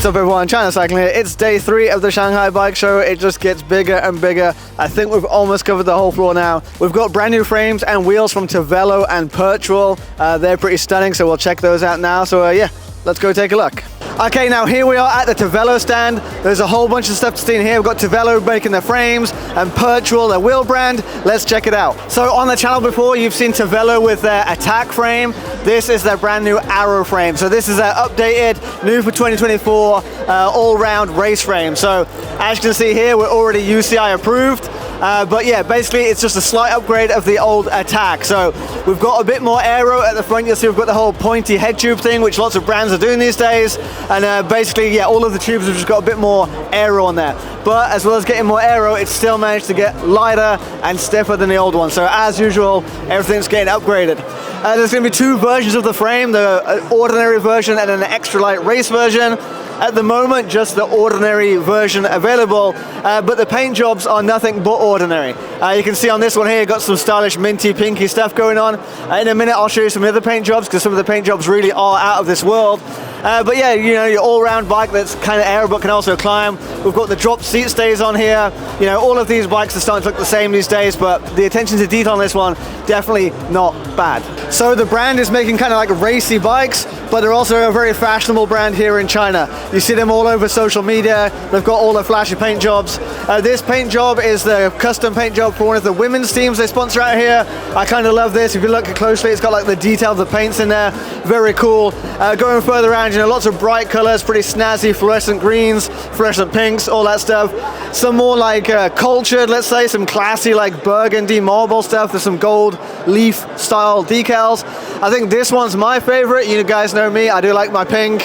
What's up everyone, China Cycling here. It's day 3 of the Shanghai Bike Show. It just gets bigger and bigger. I think we've almost covered the whole floor now. We've got brand new frames and wheels from Tavelo and Pertual. They're pretty stunning, so we'll check those out now. So yeah, let's go take a look. Okay, now here we are at the Tavelo stand. There's a whole bunch of stuff to see in here. We've got Tavelo making their frames and Pertual, their wheel brand. Let's check it out. So on the channel before, you've seen Tavelo with their Attack frame. This is their brand new Arow frame. So this is their updated, new for 2024, all-round race frame. So as you can see here, we're already UCI approved. But yeah, basically it's just a slight upgrade of the old Attack. So we've got a bit more aero at the front. You'll see we've got the whole pointy head tube thing, which lots of brands are doing these days. And basically, yeah, all of the tubes have just got a bit more aero on there. But as well as getting more aero, it's still managed to get lighter and stiffer than the old one. So as usual, everything's getting upgraded. There's going to be 2 versions of the frame, the ordinary version and an extra light race version. At the moment, just the ordinary version available, but the paint jobs are nothing but ordinary. You can see on this one here, got some stylish minty pinky stuff going on. In a minute, I'll show you some other paint jobs, because some of the paint jobs really are out of this world. But yeah, you know, your all-round bike that's kind of aero but can also climb. We've got the drop seat stays on here. You know, all of these bikes are starting to look the same these days, but the attention to detail on this one, definitely not bad. So the brand is making kind of like racy bikes, but they're also a very fashionable brand here in China. You see them all over social media. They've got all the flashy paint jobs. This paint job is the custom paint job for one of the women's teams they sponsor out here. I kind of love this. If you look closely, it's got like the detail of the paints in there. Very cool. Going further around, you know, lots of bright colors, pretty snazzy fluorescent greens, fluorescent pinks, all that stuff. Some more like cultured, let's say, some classy like burgundy marble stuff. There's some gold leaf style decals. I think this one's my favorite. You guys know me, I do like my pink.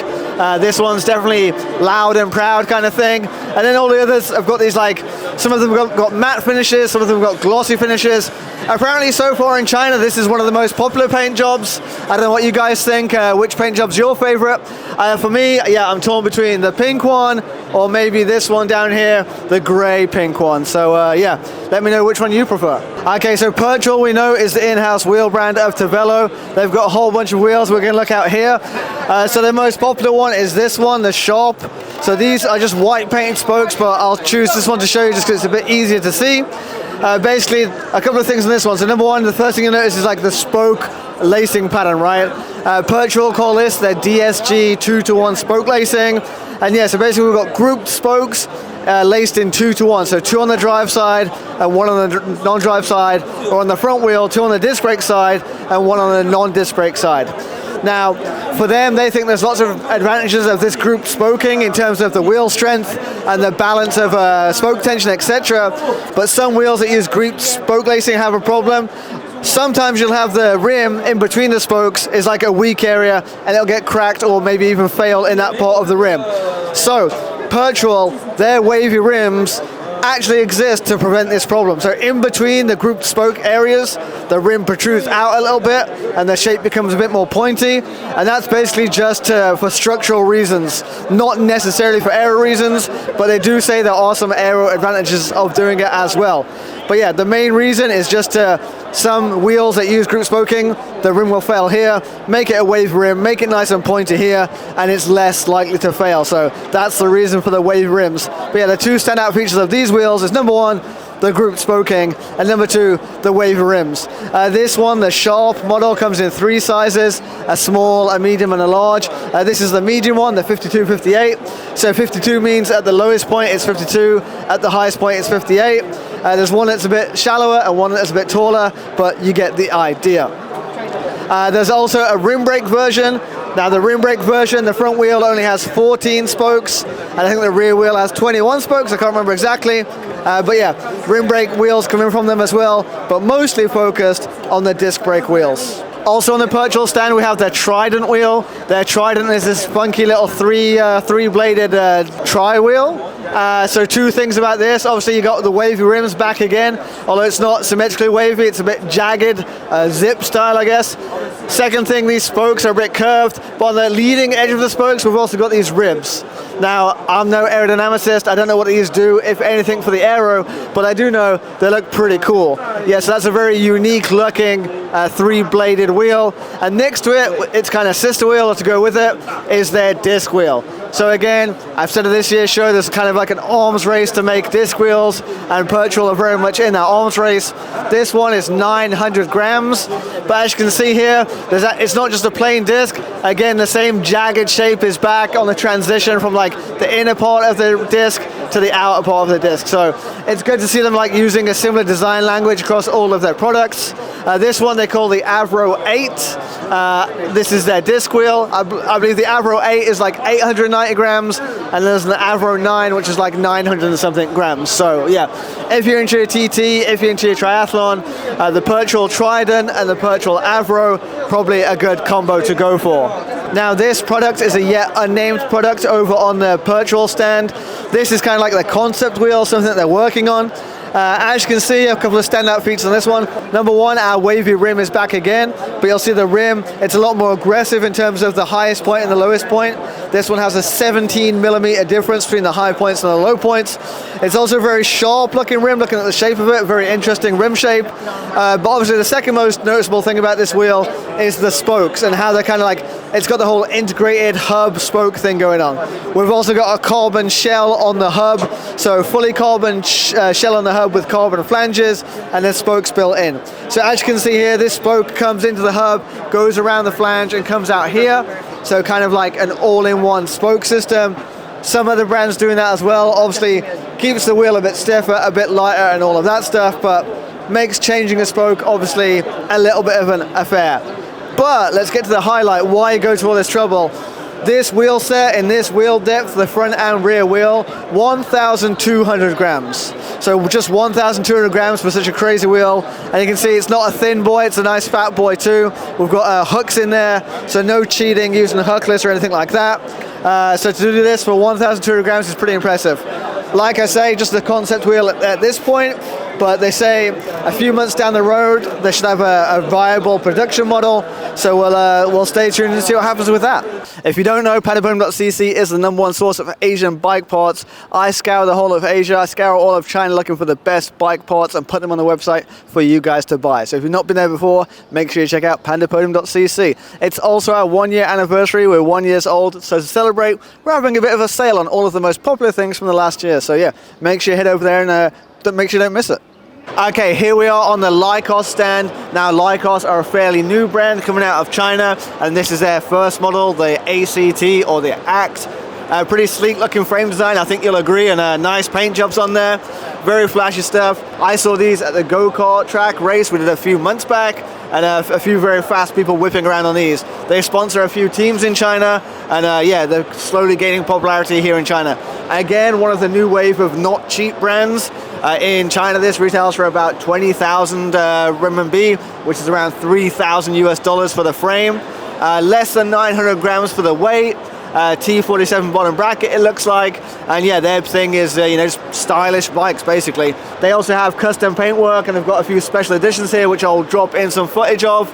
This one's definitely loud and proud kind of thing. And then all the others have got these like, some of them got matte finishes, some of them got glossy finishes. Apparently so far in China, this is one of the most popular paint jobs. I don't know what you guys think, which paint job's your favorite? For me, yeah, I'm torn between the pink one or maybe this one down here, the gray pink one. So yeah, let me know which one you prefer. Okay, so Pertual we know is the in-house wheel brand of Tavelo. They've got a whole bunch of wheels we're gonna look out here. So the most popular one is this one, the Sharp. So these are just white painted spokes, but I'll choose this one to show you just because it's a bit easier to see. Basically, a couple of things on this one. So number one, the first thing you notice is like the spoke lacing pattern, right? Pertual call this their DSG 2-to-1 spoke lacing. And yeah, so basically we've got grouped spokes laced in 2-to-1. So 2 on the drive side and 1 on the non-drive side, or on the front wheel, 2 on the disc brake side and 1 on the non-disc brake side. Now, for them, they think there's lots of advantages of this group spoking in terms of the wheel strength and the balance of spoke tension, etc. But some wheels that use grouped spoke lacing have a problem. Sometimes you'll have the rim in between the spokes is like a weak area and it'll get cracked or maybe even fail in that part of the rim. So, Pertual, their wavy rims actually exist to prevent this problem. So in between the grouped spoke areas, the rim protrudes out a little bit and the shape becomes a bit more pointy, and that's basically just for structural reasons, not necessarily for aero reasons, but they do say there are some aero advantages of doing it as well. But yeah, the main reason is just some wheels that use group spoking, the rim will fail here, make it a wave rim, make it nice and pointy here, and it's less likely to fail. So that's the reason for the wave rims. But yeah, the 2 standout features of these wheels is number 1, the group spoking, and number 2, the wave rims. This one, the Sharp model, comes in 3 sizes, a small, a medium, and a large. This is the medium one, the 52-58. So 52 means at the lowest point it's 52, at the highest point it's 58. There's one that's a bit shallower and one that's a bit taller, but you get the idea. There's also a rim brake version. Now the rim brake version, the front wheel only has 14 spokes, and I think the rear wheel has 21 spokes, I can't remember exactly. But yeah, rim brake wheels coming from them as well, but mostly focused on the disc brake wheels. Also on the Pertual stand, we have their Trident wheel. Their Trident is this funky little three-bladed tri-wheel. So 2 things about this. Obviously, you got the wavy rims back again, although it's not symmetrically wavy. It's a bit jagged, zip style, I guess. Second thing, these spokes are a bit curved, but on the leading edge of the spokes, we've also got these ribs. Now, I'm no aerodynamicist, I don't know what these do, if anything, for the aero, but I do know they look pretty cool. Yeah, so that's a very unique looking 3-bladed wheel, and next to it, its kind of sister wheel to go with it, is their disc wheel. So again, I've said in this year's show, there's kind of like an arms race to make disc wheels, and Pertual are very much in that arms race. This one is 900 grams, but as you can see here, it's not just a plain disc. Again, the same jagged shape is back on the transition from like the inner part of the disc to the outer part of the disc. So it's good to see them like using a similar design language across all of their products. This one they call the Arow 8. This is their disc wheel. I believe the Arow 8 is like 890 grams, and there's an Arow 9 which is like 900 and something grams. So yeah, if you're into your TT, if you're into your triathlon, the Pertual Trident and the Pertual Arow, probably a good combo to go for. Now this product is a yet unnamed product over on the Pertual stand. This is kind of like the concept wheel, something that they're working on. As you can see, a couple of standout features on this one. Number one, our wavy rim is back again, but you'll see the rim, it's a lot more aggressive in terms of the highest point and the lowest point. This one has a 17mm difference between the high points and the low points. It's also a very sharp looking rim, looking at the shape of it, very interesting rim shape. But obviously the second most noticeable thing about this wheel is the spokes and how they're kind of like, it's got the whole integrated hub spoke thing going on. We've also got a carbon shell on the hub, so fully carbon shell on the hub with carbon flanges, and then spokes built in. So as you can see here, this spoke comes into the hub, goes around the flange and comes out here. So kind of like an all-in-one spoke system. Some other brands doing that as well. Obviously keeps the wheel a bit stiffer, a bit lighter and all of that stuff, but makes changing a spoke obviously a little bit of an affair. But let's get to the highlight, why go to all this trouble. This wheel set in this wheel depth, the front and rear wheel, 1,200 grams. So just 1,200 grams for such a crazy wheel. And you can see it's not a thin boy, it's a nice fat boy too. We've got hooks in there, so no cheating using hookless or anything like that. So to do this for 1,200 grams is pretty impressive. Like I say, just the concept wheel at this point, but they say a few months down the road they should have a viable production model, so we'll stay tuned and see what happens with that. If you don't know, PandaPodium.cc is the #1 source of Asian bike parts. I scour the whole of Asia, I scour all of China looking for the best bike parts and put them on the website for you guys to buy. So if you've not been there before, make sure you check out PandaPodium.cc. It's also our 1-year anniversary, we're 1 year old, so to celebrate, we're having a bit of a sale on all of the most popular things from the last year. So yeah, make sure you head over there and make sure you don't miss it. Okay, here we are on the LYKOS stand. Now LYKOS are a fairly new brand coming out of China, and this is their first model, the ACT or the ACT. Pretty sleek looking frame design, I think you'll agree, and nice paint jobs on there. Very flashy stuff. I saw these at the go-kart track race we did a few months back, and a few very fast people whipping around on these. They sponsor a few teams in China, and yeah, they're slowly gaining popularity here in China. Again, one of the new wave of not cheap brands. In China, this retails for about 20,000 renminbi, which is around $3,000 US for the frame. Less than 900 grams for the weight. T47 bottom bracket it looks like, and yeah, their thing is just stylish bikes basically. They also have custom paintwork, and they've got a few special editions here which I'll drop in some footage of.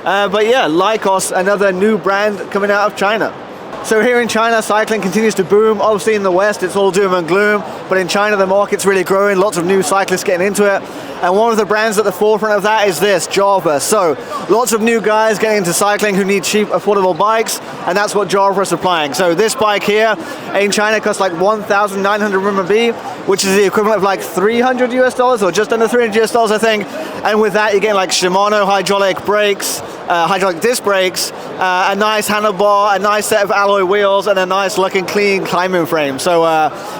But yeah, LYKOS, another new brand coming out of China. So here in China, cycling continues to boom. Obviously in the West, it's all doom and gloom, but in China, the market's really growing. Lots of new cyclists getting into it. And one of the brands at the forefront of that is this, Java. So lots of new guys getting into cycling who need cheap, affordable bikes, and that's what Java is supplying. So this bike here in China costs like 1,900 RMB, which is the equivalent of like $300 US, or just under $300 US, I think. And with that, you're getting like Shimano hydraulic brakes, hydraulic disc brakes, a nice handlebar, a nice set of alloy wheels, and a nice looking clean climbing frame. So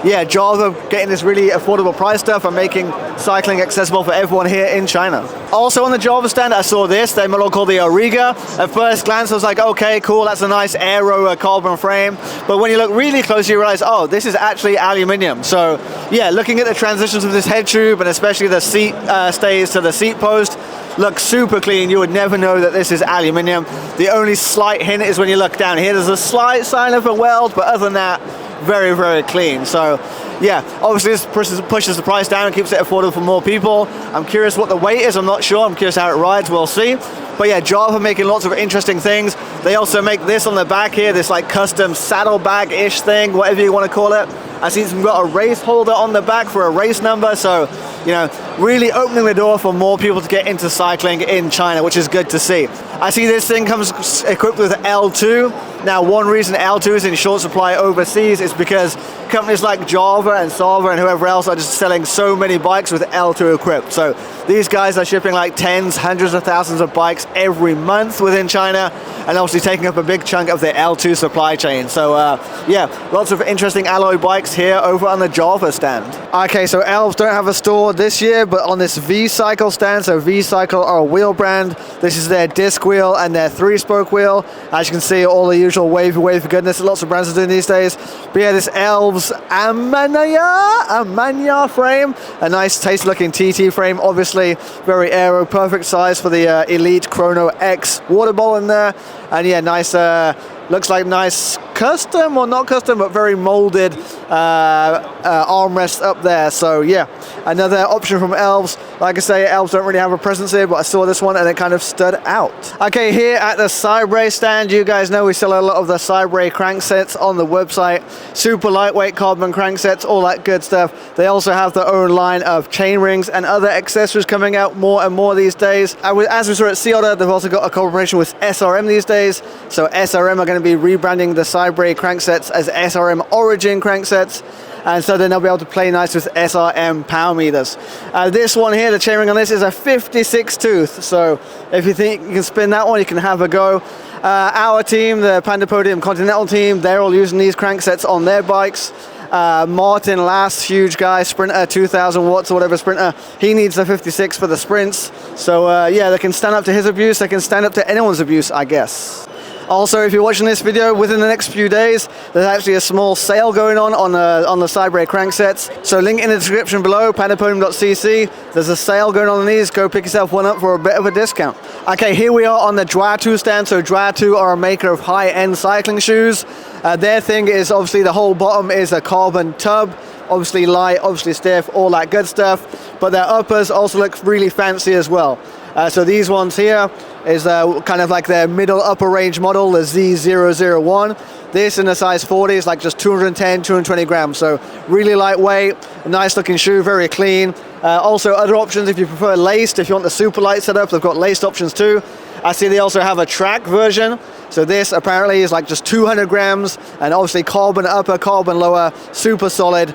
yeah, Java getting this really affordable price stuff and making cycling accessible for everyone here in China. Also on the Java stand, I saw this, their model called the Auriga. At first glance, I was like, okay, cool, that's a nice aero carbon frame. But when you look really close, you realize, oh, this is actually aluminium. So yeah, looking at the transitions of this head tube, and especially the seat stays to the seat post, looks super clean. You would never know that this is aluminium. The only slight hint is when you look down here, there's a slight sign of a weld, but other than that, very, very clean. So yeah, obviously this pushes the price down and keeps it affordable for more people. I'm curious what the weight is, I'm not sure. I'm curious how it rides, we'll see. But yeah, Java making lots of interesting things. They also make this on the back here, this like custom saddlebag-ish thing, whatever you want to call it. I see we've got a race holder on the back for a race number, so, you know, really opening the door for more people to get into cycling in China, which is good to see. I see this thing comes equipped with L2. Now, one reason L2 is in short supply overseas is because companies like Java and Salva and whoever else are just selling so many bikes with L2 equipped. So these guys are shipping like tens, hundreds of thousands of bikes every month within China, and obviously taking up a big chunk of their L2 supply chain. So yeah, lots of interesting alloy bikes here over on the Java stand. Okay, so ELVES don't have a store this year, but on this V-Cycle stand, so V-Cycle are a wheel brand. This is their disc wheel and their 3-spoke wheel. As you can see, all the usual wavy goodness lots of brands are doing these days. But yeah, this ELVES Amanyar frame, a nice tasty looking TT frame, obviously very aero, perfect size for the Elite Chrono X water bottle in there. And yeah, nice, looks like nice custom, or not custom, but very molded armrest up there. So yeah, another option from ELVES. Like I say, ELVES don't really have a presence here, but I saw this one and it kind of stood out. Okay, here at the CYBREI stand, you guys know we sell a lot of the CYBREI cranksets on the website. Super lightweight carbon cranksets, all that good stuff. They also have their own line of chain rings and other accessories coming out more and more these days. As we saw at Seattle, they've also got a collaboration with SRM these days. So SRM are going to be rebranding the CYBREI cranksets as SRM Origin cranksets, and so then they'll be able to play nice with SRM power meters. This one here, the chainring on this is a 56 tooth, so if you think you can spin that one, you can have a go. Our team, the PandaPodium Continental team, they're all using these cranksets on their bikes. Martin Lass, huge guy, sprinter, 2000 watts or whatever sprinter, he needs the 56 for the sprints. So yeah, they can stand up to his abuse, they can stand up to anyone's abuse, I guess. Also, if you're watching this video, within the next few days, there's actually a small sale going on the CYBREI cranksets. So link in the description below, PandaPodium.cc. There's a sale going on these. Go pick yourself one up for a bit of a discount. Okay, here we are on the ZUATU stand. So ZUATU are a maker of high-end cycling shoes. Their thing is obviously the whole bottom is a carbon tub. Obviously light, obviously stiff, all that good stuff. But their uppers also look really fancy as well. So these ones here is kind of like their middle upper range model, the Z001. This in a size 40 is like just 210, 220 grams. So really lightweight, nice looking shoe, very clean. Also other options if you prefer laced, if you want the super light setup, they've got laced options too. I see they also have a track version. So this apparently is like just 200 grams and obviously carbon upper, carbon lower, super solid,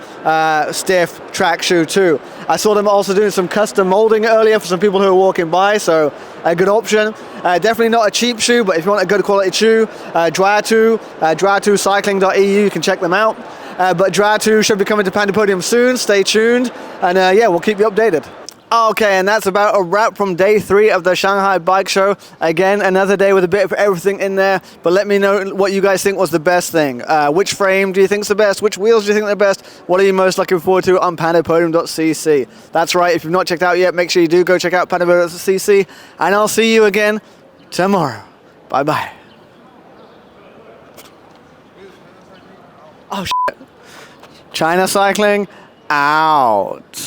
stiff track shoe too. I saw them also doing some custom molding earlier for some people who are walking by, so a good option. Definitely not a cheap shoe, but if you want a good quality shoe, ZUATU, ZUATUcycling.eu, you can check them out. But ZUATU should be coming to PandaPodium soon, stay tuned, and yeah, we'll keep you updated. Okay, and that's about a wrap from day 3 of the Shanghai Bike Show. Again, another day with a bit of everything in there, but let me know what you guys think was the best thing. Which frame do you think is the best? Which wheels do you think are the best? What are you most looking forward to on PandaPodium.cc? That's right, if you've not checked out yet, make sure you do go check out PandaPodium.cc, and I'll see you again tomorrow. Bye-bye. Oh, shit. China cycling out.